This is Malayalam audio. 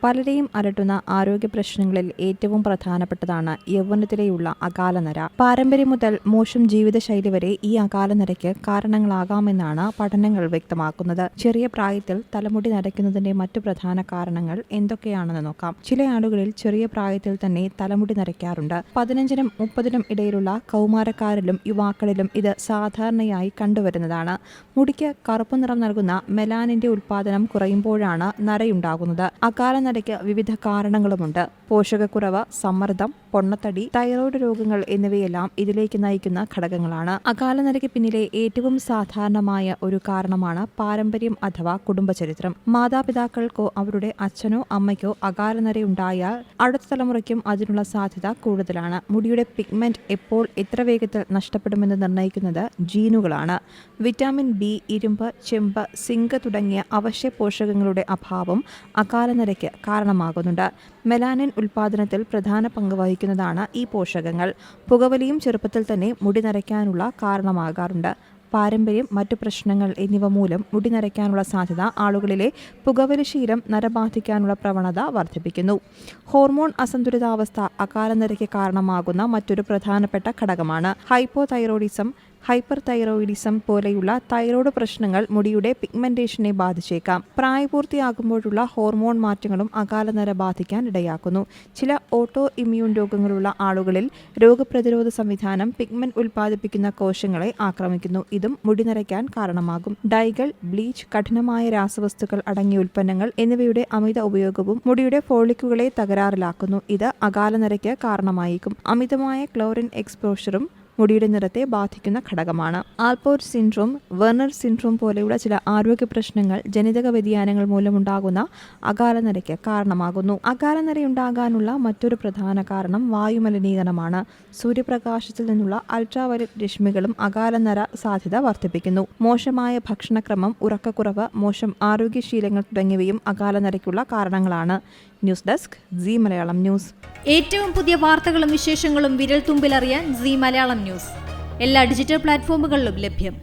പലരെയും അലട്ടുന്ന ആരോഗ്യ പ്രശ്നങ്ങളിൽ ഏറ്റവും പ്രധാനപ്പെട്ടതാണ് യൗവനത്തിലെയുള്ള അകാലനര. പാരമ്പര്യം മുതൽ മോശം ജീവിതശൈലി വരെ ഈ അകാലനരയ്ക്ക് കാരണങ്ങളാകാമെന്നാണ് പഠനങ്ങൾ വ്യക്തമാക്കുന്നത്. ചെറിയ പ്രായത്തിൽ തലമുടി നരയ്ക്കുന്നതിന്റെ മറ്റു പ്രധാന കാരണങ്ങൾ എന്തൊക്കെയാണെന്ന് നോക്കാം. ചില ആളുകളിൽ ചെറിയ പ്രായത്തിൽ തന്നെ തലമുടി നരയ്ക്കാറുണ്ട്. 15നും 30നും ഇടയിലുള്ള കൗമാരക്കാരിലും യുവാക്കളിലും ഇത് സാധാരണയായി കണ്ടുവരുന്നതാണ്. മുടിക്ക് കറുപ്പ് നിറം നൽകുന്ന മെലാനിന്റെ ഉൽപ്പാദനം കുറയുമ്പോഴാണ് നരയുണ്ടാകുന്നത്. അകാലനരയ്ക്ക് വിവിധ കാരണങ്ങളുമുണ്ട്. പോഷകക്കുറവ്, സമ്മർദ്ദം, പൊണ്ണത്തടി, തൈറോയ്ഡ് രോഗങ്ങൾ എന്നിവയെല്ലാം ഇതിലേക്ക് നയിക്കുന്ന ഘടകങ്ങളാണ്. അകാലനരയ്ക്ക് പിന്നിലെ ഏറ്റവും സാധാരണമായ ഒരു കാരണമാണ് പാരമ്പര്യം അഥവാ കുടുംബചരിത്രം. മാതാപിതാക്കൾക്കോ അവരുടെ അച്ഛനോ അമ്മയ്ക്കോ അകാലനരയുണ്ടായാൽ അടുത്ത തലമുറയ്ക്കും അതിനുള്ള സാധ്യത കൂടുതലാണ്. മുടിയുടെ പിഗ്മെന്റ് എപ്പോൾ എത്ര വേഗത്തിൽ നഷ്ടപ്പെടുമെന്ന് നിർണ്ണയിക്കുന്നത് ജീനുകളാണ്. വിറ്റാമിൻ ബി, ഇരുമ്പ്, ചെമ്പ്, സിങ്ക് തുടങ്ങിയ അവശ്യ പോഷകങ്ങളുടെ അഭാവം അകാലനരയ്ക്ക് കാരണമാകുന്നുണ്ട്. മെലാനിൻ ഉൽപ്പാദനത്തിൽ പ്രധാന പങ്ക് വഹിക്കുന്നതാണ് ഈ പോഷകങ്ങൾ. പുകവലിയും ചെറുപ്പത്തിൽ തന്നെ മുടി നരയ്ക്കാനുള്ള കാരണമാകാറുണ്ട്. പാരമ്പര്യം, മറ്റു പ്രശ്നങ്ങൾ എന്നിവ മൂലം മുടി നരയ്ക്കാനുള്ള സാധ്യത ആളുകളിലെ പുകവലി ശീലം നര ബാധിക്കാനുള്ള പ്രവണത വർദ്ധിപ്പിക്കുന്നു. ഹോർമോൺ അസന്തുലിതാവസ്ഥ അകാലനരയ്ക്ക് കാരണമാകുന്ന മറ്റൊരു പ്രധാനപ്പെട്ട ഘടകമാണ്. ഹൈപ്പോതൈറോയിഡിസം, ഹൈപ്പർ തൈറോയിഡിസം പോലെയുള്ള തൈറോയ്ഡ് പ്രശ്നങ്ങൾ മുടിയുടെ പിഗ്മെന്റേഷനെ ബാധിച്ചേക്കാം. പ്രായപൂർത്തിയാകുമ്പോഴുള്ള ഹോർമോൺ മാറ്റങ്ങളും അകാലനര ബാധിക്കാൻ ഇടയാക്കുന്നു. ചില ഓട്ടോ ഇമ്മ്യൂൺ രോഗങ്ങളുള്ള ആളുകളിൽ രോഗപ്രതിരോധ സംവിധാനം പിഗ്മെന്റ് ഉൽപ്പാദിപ്പിക്കുന്ന കോശങ്ങളെ ആക്രമിക്കുന്നു. ഇതും മുടി നരയ്ക്കാൻ കാരണമാകും. ഡൈകൾ, ബ്ലീച്ച്, കഠിനമായ രാസവസ്തുക്കൾ അടങ്ങിയ ഉൽപ്പന്നങ്ങൾ എന്നിവയുടെ അമിത ഉപയോഗവും മുടിയുടെ ഫോളിക്കുകളെ തകരാറിലാക്കുന്നു. ഇത് അകാലനരയ്ക്ക് കാരണമായേക്കും. അമിതമായ ക്ലോറിൻ എക്സ്പോഷറും മുടിയുടെ നിറത്തെ ബാധിക്കുന്ന ഘടകമാണ്. ആൽപോർട്ട് സിൻഡ്രോം, വെർണർ സിൻഡ്രോം പോലെയുള്ള ചില ആരോഗ്യ പ്രശ്നങ്ങൾ ജനിതക വ്യതിയാനങ്ങൾ മൂലമുണ്ടാകുന്ന അകാലനരയ്ക്ക് കാരണമാകുന്നു. അകാലനരയുണ്ടാകാനുള്ള മറ്റൊരു പ്രധാന കാരണം വായുമലിനീകരണമാണ്. സൂര്യപ്രകാശത്തിൽ നിന്നുള്ള അൾട്രാവയലറ്റ് രശ്മികളും അകാലനര സാധ്യത വർദ്ധിപ്പിക്കുന്നു. മോശമായ ഭക്ഷണക്രമം, ഉറക്കക്കുറവ്, മോശം ആരോഗ്യശീലങ്ങൾ തുടങ്ങിയവയും അകാലനരയ്ക്കുള്ള കാരണങ്ങളാണ്. News desk, Zee Malayalam news. ഏറ്റവും പുതിയ വാർത്തകളും വിശേഷങ്ങളും വിരൽ തുമ്പിലറിയാൻ സീ മലയാളം ന്യൂസ് എല്ലാ ഡിജിറ്റൽ പ്ലാറ്റ്ഫോമുകളിലും ലഭ്യം.